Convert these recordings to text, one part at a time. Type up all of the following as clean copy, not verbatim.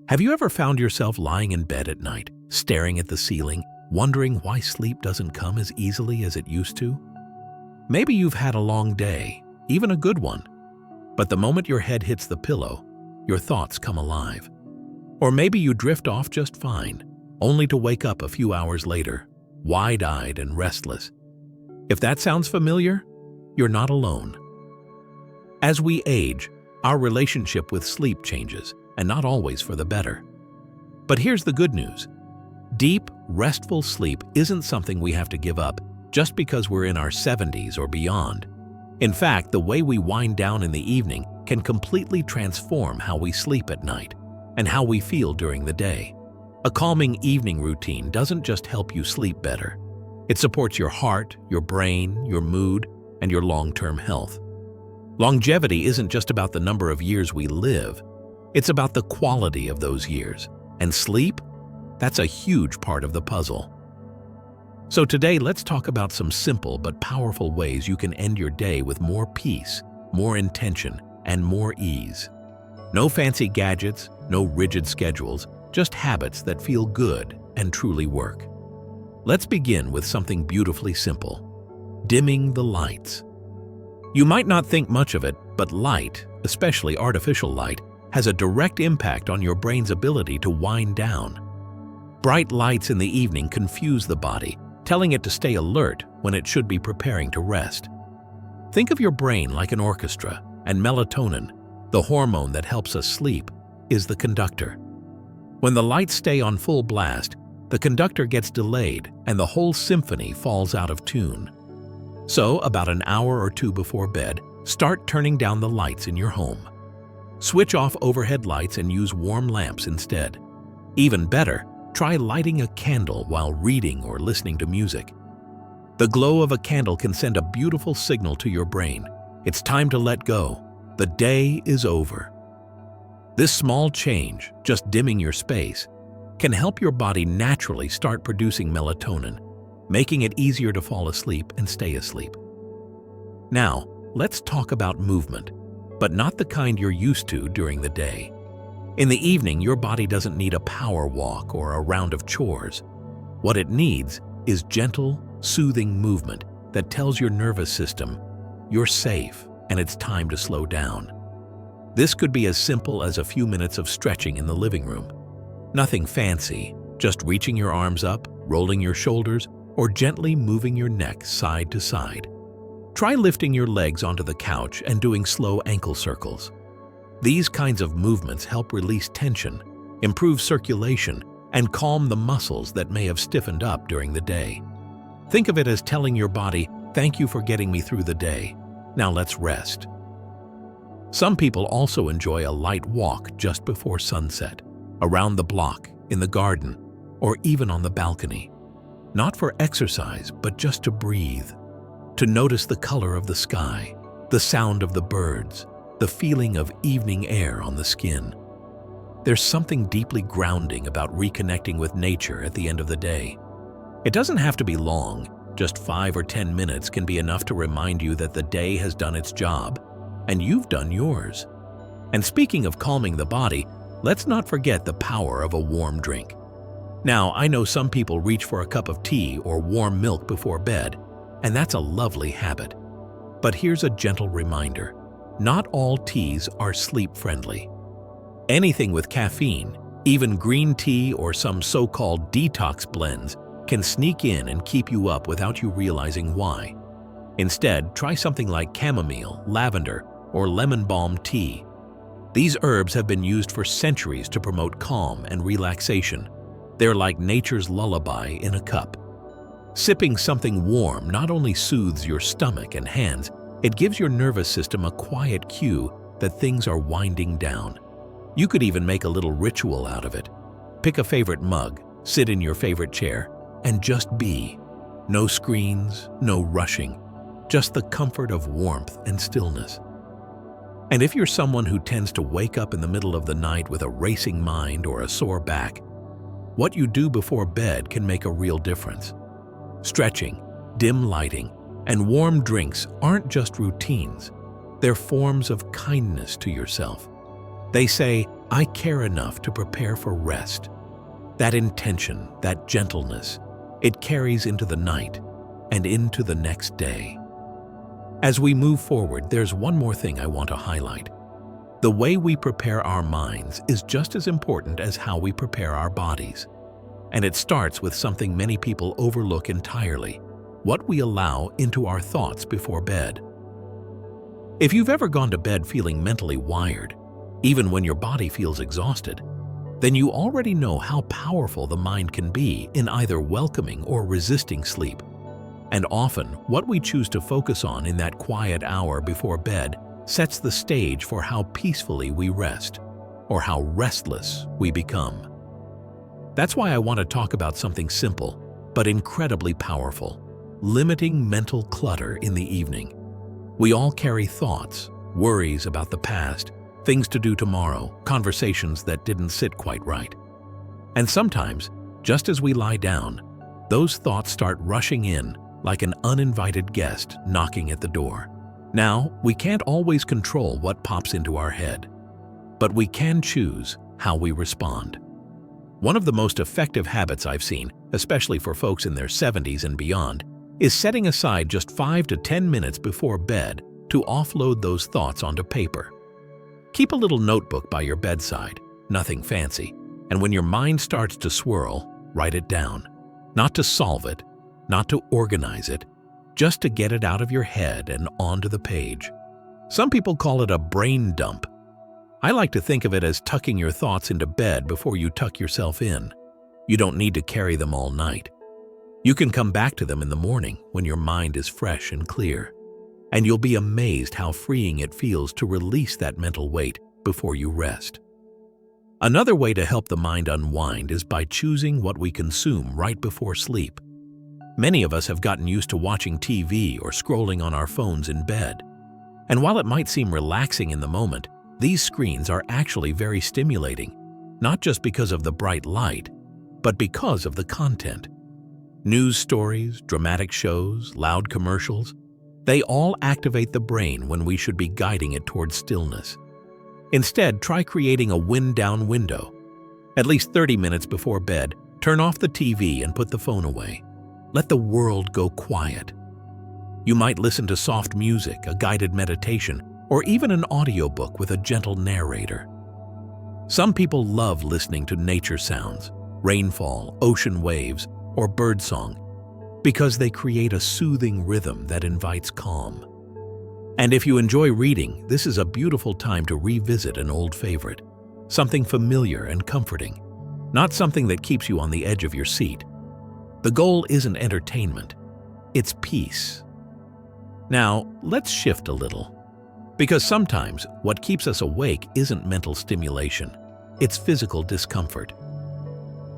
Have you ever found yourself lying in bed at night, staring at the ceiling, wondering why sleep doesn't come as easily as it used to? Maybe you've had a long day, even a good one, but the moment your head hits the pillow, your thoughts come alive. Or maybe you drift off just fine, only to wake up a few hours later, wide-eyed and restless. If that sounds familiar, you're not alone. As we age, our relationship with sleep changes, and not always for the better. But here's the good news. Deep, restful sleep isn't something we have to give up just because we're in our 70s or beyond. In fact, the way we wind down in the evening can completely transform how we sleep at night and how we feel during the day. A calming evening routine doesn't just help you sleep better. It supports your heart, your brain, your mood, and your long-term health. Longevity isn't just about the number of years we live. It's about the quality of those years. And sleep? That's a huge part of the puzzle. So today, let's talk about some simple but powerful ways you can end your day with more peace, more intention, and more ease. No fancy gadgets, no rigid schedules, just habits that feel good and truly work. Let's begin with something beautifully simple: dimming the lights. You might not think much of it, but light, especially artificial light, has a direct impact on your brain's ability to wind down. Bright lights in the evening confuse the body, telling it to stay alert when it should be preparing to rest. Think of your brain like an orchestra, and melatonin, the hormone that helps us sleep, is the conductor. When the lights stay on full blast, the conductor gets delayed and the whole symphony falls out of tune. So, about an hour or two before bed, start turning down the lights in your home. Switch off overhead lights and use warm lamps instead. Even better, try lighting a candle while reading or listening to music. The glow of a candle can send a beautiful signal to your brain. It's time to let go. The day is over. This small change, just dimming your space, can help your body naturally start producing melatonin, making it easier to fall asleep and stay asleep. Now, let's talk about movement, but not the kind you're used to during the day. In the evening, your body doesn't need a power walk or a round of chores. What it needs is gentle, soothing movement that tells your nervous system you're safe and it's time to slow down. This could be as simple as a few minutes of stretching in the living room. Nothing fancy, just reaching your arms up, rolling your shoulders, or gently moving your neck side to side. Try lifting your legs onto the couch and doing slow ankle circles. These kinds of movements help release tension, improve circulation, and calm the muscles that may have stiffened up during the day. Think of it as telling your body, "Thank you for getting me through the day. Now let's rest." Some people also enjoy a light walk just before sunset, around the block, in the garden, or even on the balcony. Not for exercise, but just to breathe, to notice the color of the sky, the sound of the birds, the feeling of evening air on the skin. There's something deeply grounding about reconnecting with nature at the end of the day. It doesn't have to be long. Just 5 or 10 minutes can be enough to remind you that the day has done its job, and you've done yours. And speaking of calming the body, let's not forget the power of a warm drink. Now, I know some people reach for a cup of tea or warm milk before bed, and that's a lovely habit. But here's a gentle reminder: not all teas are sleep-friendly. Anything with caffeine, even green tea or some so-called detox blends, can sneak in and keep you up without you realizing why. Instead, try something like chamomile, lavender, or lemon balm tea. These herbs have been used for centuries to promote calm and relaxation. They're like nature's lullaby in a cup. Sipping something warm not only soothes your stomach and hands, it gives your nervous system a quiet cue that things are winding down. You could even make a little ritual out of it. Pick a favorite mug, sit in your favorite chair, and just be. No screens, no rushing, just the comfort of warmth and stillness. And if you're someone who tends to wake up in the middle of the night with a racing mind or a sore back, what you do before bed can make a real difference. Stretching, dim lighting, and warm drinks aren't just routines. They're forms of kindness to yourself. They say, "I care enough to prepare for rest." That intention, that gentleness, it carries into the night and into the next day. As we move forward, there's one more thing I want to highlight. The way we prepare our minds is just as important as how we prepare our bodies. And it starts with something many people overlook entirely: what we allow into our thoughts before bed. If you've ever gone to bed feeling mentally wired, even when your body feels exhausted, then you already know how powerful the mind can be in either welcoming or resisting sleep. And often, what we choose to focus on in that quiet hour before bed sets the stage for how peacefully we rest, or how restless we become. That's why I want to talk about something simple, but incredibly powerful: limiting mental clutter in the evening. We all carry thoughts, worries about the past, things to do tomorrow, conversations that didn't sit quite right. And sometimes, just as we lie down, those thoughts start rushing in like an uninvited guest knocking at the door. Now, we can't always control what pops into our head, but we can choose how we respond. One of the most effective habits I've seen, especially for folks in their 70s and beyond, is setting aside just 5 to 10 minutes before bed to offload those thoughts onto paper. Keep a little notebook by your bedside, nothing fancy, and when your mind starts to swirl, write it down. Not to solve it, not to organize it, just to get it out of your head and onto the page. Some people call it a brain dump. I like to think of it as tucking your thoughts into bed before you tuck yourself in. You don't need to carry them all night. You can come back to them in the morning when your mind is fresh and clear. And you'll be amazed how freeing it feels to release that mental weight before you rest. Another way to help the mind unwind is by choosing what we consume right before sleep. Many of us have gotten used to watching TV or scrolling on our phones in bed. And while it might seem relaxing in the moment, these screens are actually very stimulating, not just because of the bright light, but because of the content. News stories, dramatic shows, loud commercials, they all activate the brain when we should be guiding it towards stillness. Instead, try creating a wind-down window. At least 30 minutes before bed, turn off the TV and put the phone away. Let the world go quiet. You might listen to soft music, a guided meditation, or even an audiobook with a gentle narrator. Some people love listening to nature sounds, rainfall, ocean waves, or birdsong, because they create a soothing rhythm that invites calm. And if you enjoy reading, this is a beautiful time to revisit an old favorite, something familiar and comforting, not something that keeps you on the edge of your seat. The goal isn't entertainment, it's peace. Now, let's shift a little, because sometimes what keeps us awake isn't mental stimulation, it's physical discomfort.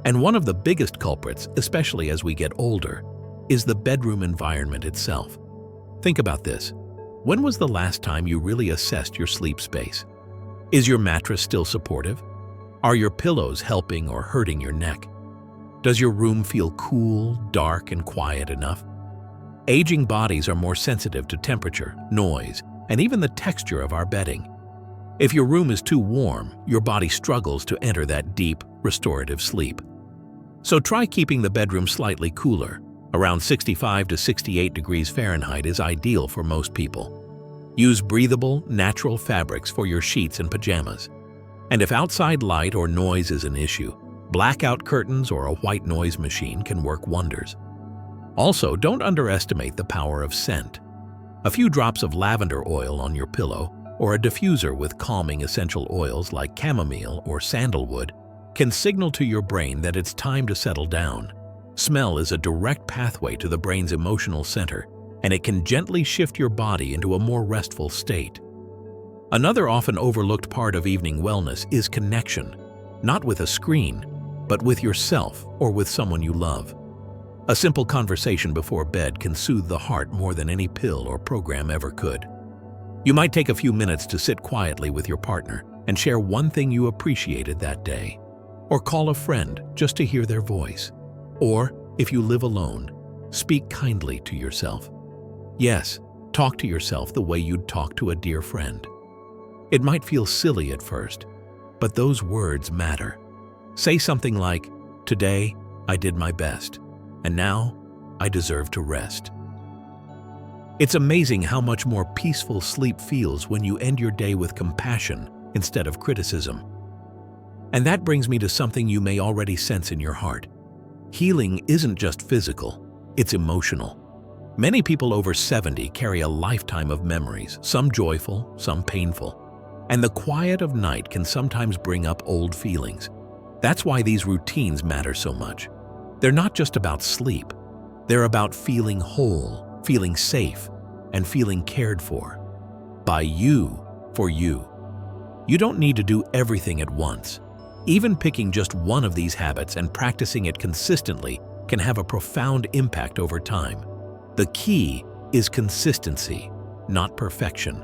And one of the biggest culprits, especially as we get older, is the bedroom environment itself. Think about this. When was the last time you really assessed your sleep space? Is your mattress still supportive? Are your pillows helping or hurting your neck? Does your room feel cool, dark, and quiet enough? Aging bodies are more sensitive to temperature, noise, and even the texture of our bedding. If your room is too warm, your body struggles to enter that deep, restorative sleep. So try keeping the bedroom slightly cooler. Around 65 to 68 degrees Fahrenheit is ideal for most people. Use breathable, natural fabrics for your sheets and pajamas. And if outside light or noise is an issue, blackout curtains or a white noise machine can work wonders. Also, don't underestimate the power of scent. A few drops of lavender oil on your pillow or a diffuser with calming essential oils like chamomile or sandalwood can signal to your brain that it's time to settle down. Smell is a direct pathway to the brain's emotional center, and it can gently shift your body into a more restful state. Another often overlooked part of evening wellness is connection, not with a screen, but with yourself or with someone you love. A simple conversation before bed can soothe the heart more than any pill or program ever could. You might take a few minutes to sit quietly with your partner and share one thing you appreciated that day, or call a friend just to hear their voice. Or, if you live alone, speak kindly to yourself. Yes, talk to yourself the way you'd talk to a dear friend. It might feel silly at first, but those words matter. Say something like, "Today, I did my best, and now I deserve to rest." It's amazing how much more peaceful sleep feels when you end your day with compassion instead of criticism. And that brings me to something you may already sense in your heart. Healing isn't just physical, it's emotional. Many people over 70 carry a lifetime of memories, some joyful, some painful. And the quiet of night can sometimes bring up old feelings. That's why these routines matter so much. They're not just about sleep. They're about feeling whole, feeling safe, and feeling cared for. By you, for you. You don't need to do everything at once. Even picking just one of these habits and practicing it consistently can have a profound impact over time. The key is consistency, not perfection.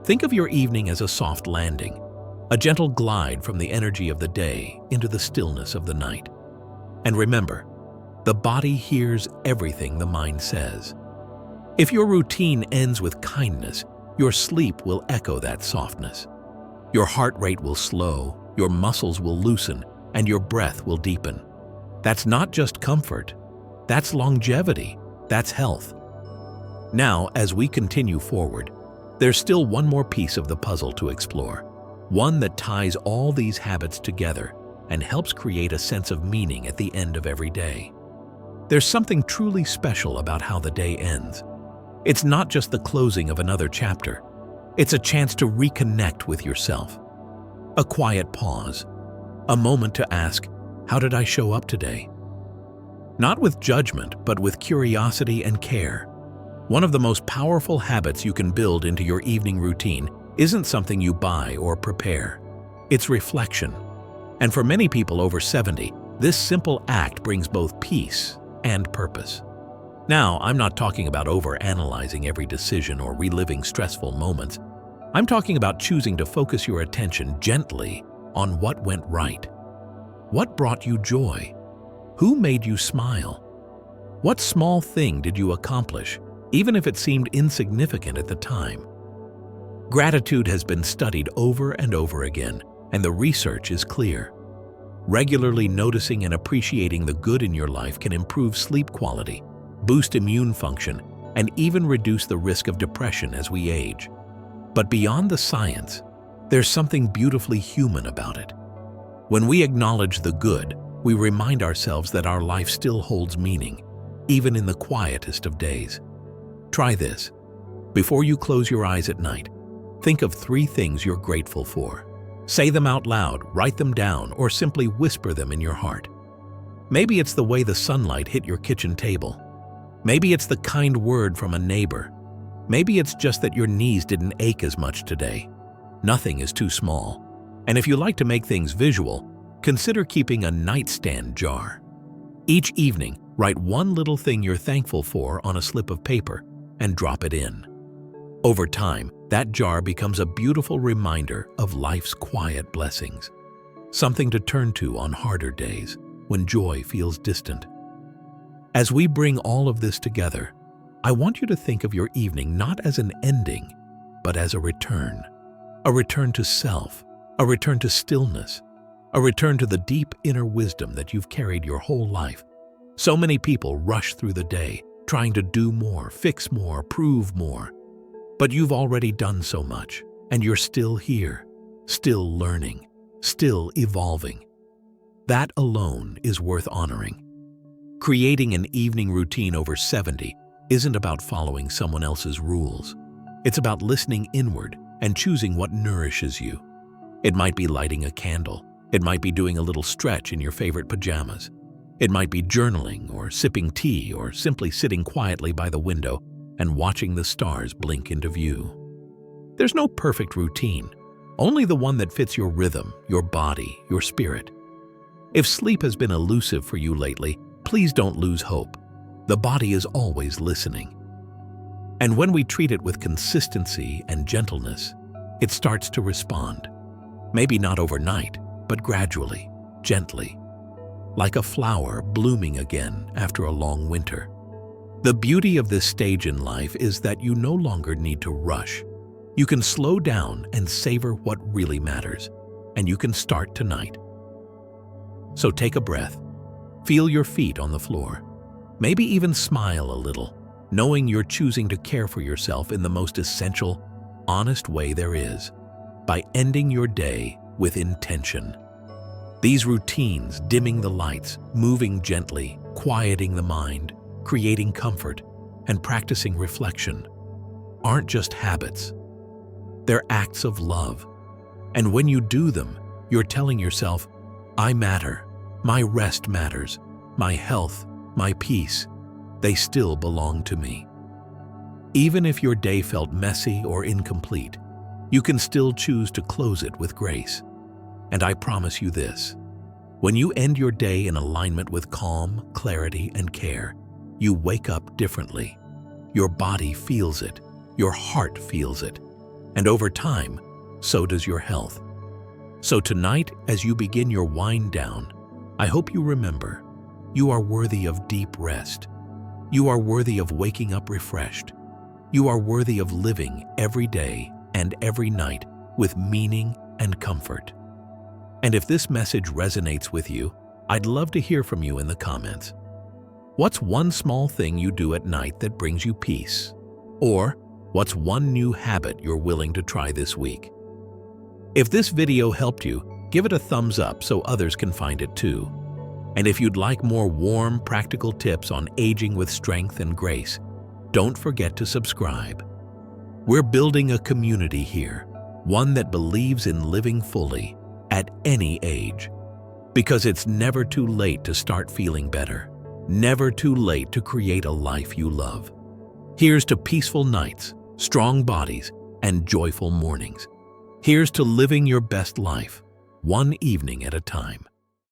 Think of your evening as a soft landing, a gentle glide from the energy of the day into the stillness of the night. And remember, the body hears everything the mind says. If your routine ends with kindness, your sleep will echo that softness. Your heart rate will slow, your muscles will loosen, and your breath will deepen. That's not just comfort, that's longevity, that's health. Now, as we continue forward, there's still one more piece of the puzzle to explore, one that ties all these habits together and helps create a sense of meaning at the end of every day. There's something truly special about how the day ends. It's not just the closing of another chapter. It's a chance to reconnect with yourself. A quiet pause, a moment to ask, how did I show up today? Not with judgment, but with curiosity and care. One of the most powerful habits you can build into your evening routine isn't something you buy or prepare. It's reflection. And for many people over 70, this simple act brings both peace and purpose. Now, I'm not talking about over-analyzing every decision or reliving stressful moments. I'm talking about choosing to focus your attention gently on what went right. What brought you joy? Who made you smile? What small thing did you accomplish, even if it seemed insignificant at the time? Gratitude has been studied over and over again, and the research is clear. Regularly noticing and appreciating the good in your life can improve sleep quality, boost immune function, and even reduce the risk of depression as we age. But beyond the science, there's something beautifully human about it. When we acknowledge the good, we remind ourselves that our life still holds meaning, even in the quietest of days. Try this. Before you close your eyes at night, think of 3 things you're grateful for. Say them out loud, write them down, or simply whisper them in your heart. Maybe it's the way the sunlight hit your kitchen table. Maybe it's the kind word from a neighbor. Maybe it's just that your knees didn't ache as much today. Nothing is too small. And if you like to make things visual, consider keeping a nightstand jar. Each evening, write one little thing you're thankful for on a slip of paper and drop it in. Over time, that jar becomes a beautiful reminder of life's quiet blessings, something to turn to on harder days when joy feels distant. As we bring all of this together, I want you to think of your evening not as an ending, but as a return to self, a return to stillness, a return to the deep inner wisdom that you've carried your whole life. So many people rush through the day, trying to do more, fix more, prove more. But you've already done so much, and you're still here, still learning, still evolving. That alone is worth honoring. Creating an evening routine over 70 isn't about following someone else's rules. It's about listening inward and choosing what nourishes you. It might be lighting a candle. It might be doing a little stretch in your favorite pajamas. It might be journaling or sipping tea or simply sitting quietly by the window and watching the stars blink into view. There's no perfect routine, only the one that fits your rhythm, your body, your spirit. If sleep has been elusive for you lately, please don't lose hope. The body is always listening. And when we treat it with consistency and gentleness, it starts to respond. Maybe not overnight, but gradually, gently, like a flower blooming again after a long winter. The beauty of this stage in life is that you no longer need to rush. You can slow down and savor what really matters. and you can start tonight. So take a breath. Feel your feet on the floor. Maybe even smile a little, knowing you're choosing to care for yourself in the most essential, honest way there is, by ending your day with intention. These routines, dimming the lights, moving gently, quieting the mind, creating comfort, and practicing reflection, aren't just habits. They're acts of love. And when you do them, you're telling yourself, I matter, my rest matters, my health, my peace, they still belong to me. Even if your day felt messy or incomplete, you can still choose to close it with grace. And I promise you this, when you end your day in alignment with calm, clarity, and care, you wake up differently. Your body feels it, your heart feels it, and over time, so does your health. So tonight, as you begin your wind down, I hope you remember, you are worthy of deep rest. You are worthy of waking up refreshed. You are worthy of living every day and every night with meaning and comfort. And if this message resonates with you, I'd love to hear from you in the comments. What's one small thing you do at night that brings you peace? Or what's one new habit you're willing to try this week? If this video helped you, give it a thumbs up so others can find it too. And if you'd like more warm, practical tips on aging with strength and grace, don't forget to subscribe. We're building a community here, one that believes in living fully at any age. Because it's never too late to start feeling better, never too late to create a life you love. Here's to peaceful nights, strong bodies, and joyful mornings. Here's to living your best life, one evening at a time.